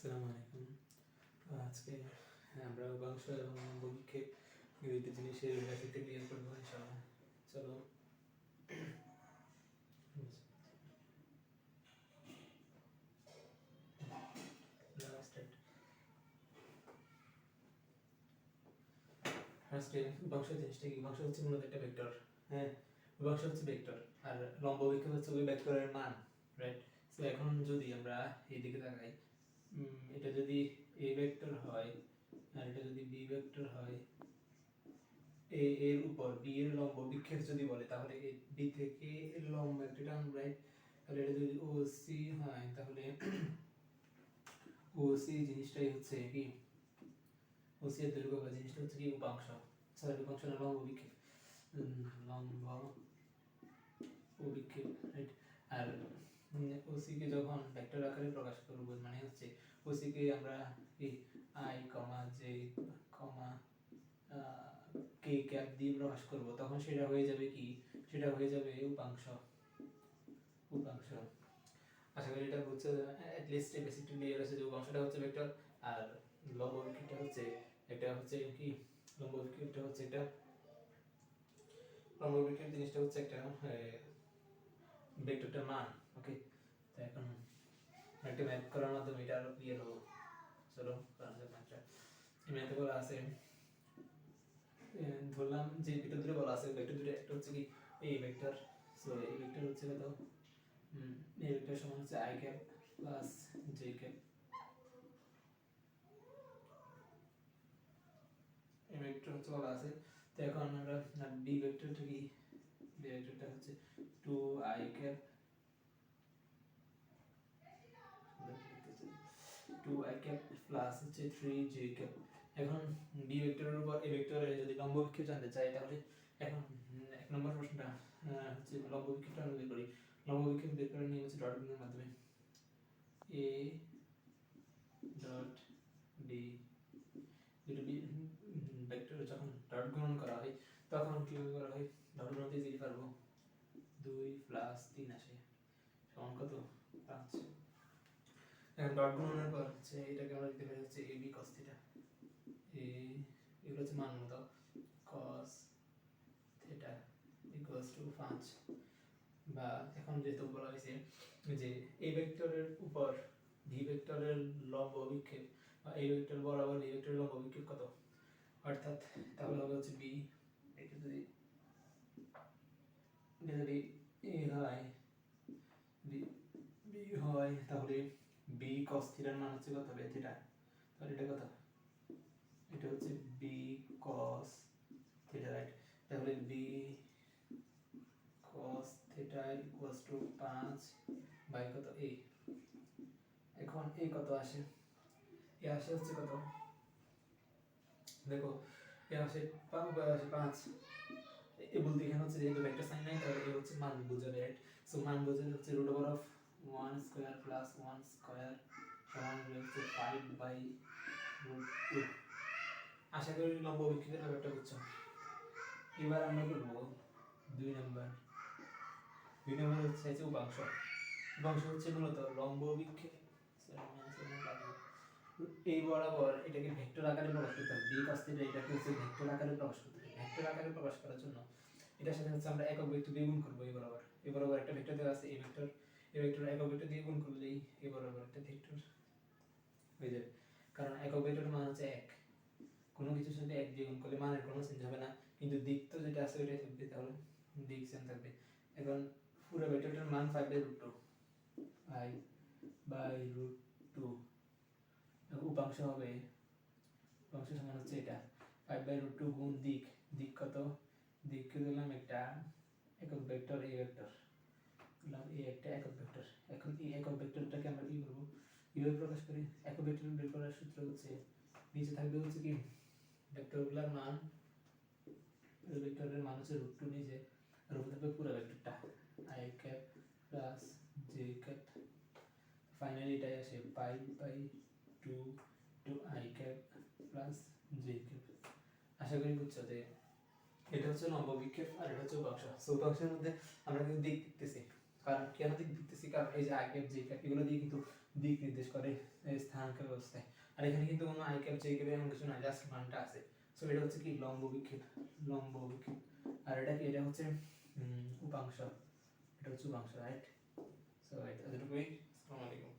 আসসালামু আলাইকুম। আজকে আমরা উপাংশ এবং বহিক্ষেপ দুইটি জিনিসের বেসিকটা ক্লিয়ার করবো ইনশাআল্লাহ। চলো স্টার্ট। ফার্স্টে উপাংশ জিনিসটা কি? উপাংশ হচ্ছে মূলত একটা ভেক্টর। হ্যাঁ, উপাংশ হচ্ছে ভেক্টর আর লম্ব বিক্ষেপ হচ্ছে ওই ভেক্টরের মান, রাইট? সো এখন যদি আমরা এইদিকে তাকাই, এটা যদি এ ভেক্টর হয় আর এটা যদি বি ভেক্টর হয়, এ এর উপর বি এর লম্ব বিক্ষেপ যদি বলে তাহলে বি থেকে এর লম্ব একটা টান, রাইট? তাহলে এটা যদি ও সি হয় তাহলে ও সি জিনিসটাই হচ্ছে কি, ও সি এর দৈর্ঘ্য বা জিনিসটা হচ্ছে কি উপাংশ, সরি উপাংশ না লম্ব বিক্ষেপ, লম্ব ও বিক্ষেপ, রাইট? আর ও সি কে যখন ভেক্টর আকারে প্রকাশ করব মানে হচ্ছে ও সি কে আমরা কি I comma J comma K cap দিয়ে প্রকাশ করব তখন সেটা হয়ে যাবে কি, সেটা হয়ে যাবে উপাংশ। উপাংশ আশা করি এটা হচ্ছে অ্যাট লিস্ট এই বেসিকটা ক্লিয়ার আছে যে উপাংশটা হচ্ছে ভেক্টর আর লম্ব বিক্ষেপটা হচ্ছে এটা হচ্ছে কি, লম্ব বিক্ষেপটা হচ্ছে একটা, লম্ব বিক্ষেপ জিনিসটা হচ্ছে একটা ভেক্টরটার মান। ওকে, তো এখন একটা ম্যাথ করার মাধ্যমে এটা আরো ক্লিয়ার হবো। চলো করা যাক ম্যাথটা। এই ম্যাথে বলা আছে, ধরলাম যে ভেক্টর দুটো বলা আছে, ভেক্টর দুটো একটা হচ্ছে কি এই ভেক্টর, সো এই ভেক্টর হচ্ছে কত, এই ভেক্টর সমান হচ্ছে I cap plus J cap, এই ভেক্টর হচ্ছে বলা আছে। তো এখন আমরা বি ভেক্টরটা কি, বি ভেক্টরটা হচ্ছে 2i cap 2i cap plus হচ্ছে 3j ক্যাপ। এখন বি ভেক্টরের উপর এই ভেক্টরে যদি লম্ব বিক্ষেপ জানতে চাই তাহলে এখন এক নম্বর প্রশ্নটা হচ্ছে লম্ব বিক্ষেপটা আমরা বের করি। লম্ব বিক্ষেপ বের করার নিয়ম হচ্ছে ডট গুণনের মাধ্যমে, a ডট বি, দুটো ভেক্টর যখন ডট গুণন করা হয় তখন কিভাবে করা হয়, ডট গুণন দিয়ে দিতে পারবো 2 প্লাস 3 আসে সমান কত 5। এখন ডট গুণনের পর হচ্ছে এটাকে আমরা লিখতে পারি হচ্ছে ab cos থিটা, এ এগুলো হচ্ছে মান মতো cos থিটা ইকুয়ালস টু 5। বা এখন যেহেতু বলা হয়েছে যে এই ভেক্টরের উপর ভি ভেক্টরের লম্ব বিক্ষেপ বা এই ভেক্টর বরাবর এই ভেক্টরের লম্ব বিক্ষেপ কত, অর্থাৎ তাহলে হবে হচ্ছে বি, এটা যদি এ হয় বি হয় তাহলে বি cos থিটার মান হচ্ছে কত হবে থিটা, তাহলে এটা কত, এটা হচ্ছে বি cos থিটা, রাইট? তাহলে B cos theta equals to 5 by কত এ। এখন এ কত আসে, এ আসে হচ্ছে কত, দেখো এ আসে 5, এ বলতে এখানে হচ্ছে যেহেতু ভেক্টর সাইন নাই তাহলে এ হচ্ছে মান বোঝাবে, রাইট? সো মান বোঝালে হচ্ছে root over of 1 square plus 1 square সমান হচ্ছে 5 বাই রুট 2। আশা করি লম্ব বিক্ষেপের ব্যাপারটা বুঝছো। এবার আমরা করব 2 নাম্বার। 2 নাম্বার হচ্ছে উপাংশ। উপাংশ হচ্ছে মূলত লম্ব বিক্ষেপ, এই বরাবর এটাকে ভেক্টর আকারে প্রকাশ করতে হবে, বি cos থিটা এটাকে হচ্ছে ভেক্টর আকারে প্রকাশ করতে হবে। ভেক্টর আকারে প্রকাশ করার জন্য এটার সাথে হচ্ছে আমরা একক ভেক্টর দিয়ে গুণ করব। এই বরাবর একটা ভেক্টর দেওয়া আছে, এই ভেক্টর একক ভেক্টর দিয়ে গুণ করলেই এই বরাবর একটা ভেক্টর হয়ে যাবে। কারণ একক ভেক্টরের মান হচ্ছে 1, কোনো কিছুর সাথে 1 দিয়ে গুণ করলে মানের কোনো চেঞ্জ হবে না, কিন্তু দিক তো যেটা আছে ওইটাই থাকবে, তাহলে দিক সেম থাকবে। এখন পুরো ভেক্টরটার মান 5 বাই রুট 2, 5 বাই রুট 2, উপাংশ হবে, উপাংশ সমান হচ্ছে এটা 5 বাই রুট 2 গুণ দিক, দিক কত, দিক দিলাম একটা একক ভেক্টর এই ভেক্টর দিলাম, এই একটা একক ভেক্টর। এখন এই একক ভেক্টরটাকে আমরা কি করব, কিভাবে প্রকাশ করি, একক ভেক্টর বের করার সূত্র হচ্ছে নিচে থাকবে হচ্ছে কি ভেক্টরগুলোর মান, ভেক্টরের মান হচ্ছে রুট 2 নিচে, আর উপরে থাকবে পুরো ভেক্টরটা i cap plus j cap, finally এটাই আসে 5 by 2 two i cap plus j cap. আশা করি বুঝছো যে এটা হচ্ছে লম্ব বিক্ষেপ আর এটা হচ্ছে উপাংশ। সো উপাংশের মধ্যে আমরা কিন্তু দিক দেখতেছি, কারণ কেন দিক দিতেছি, কারণ এই যে আই ক্যাপ জে ক্যাপ এগুলো দিয়ে কিন্তু দিক নির্দেশ করে এই স্থানাঙ্ক ব্যবস্থায়। আর এখানে কিন্তু কোনো আই ক্যাপ জে ক্যাপ এমন কিছু না, জাস্ট মানটা আছে। সো এটা হচ্ছে কি লম্ব বিক্ষেপ, লম্ব বিক্ষেপ। আর এটা কি, এটা হচ্ছে উপাংশ, এটা হচ্ছে উপাংশ, রাইট? সো এটা এতটুকুই। আসসালামু আলাইকুম।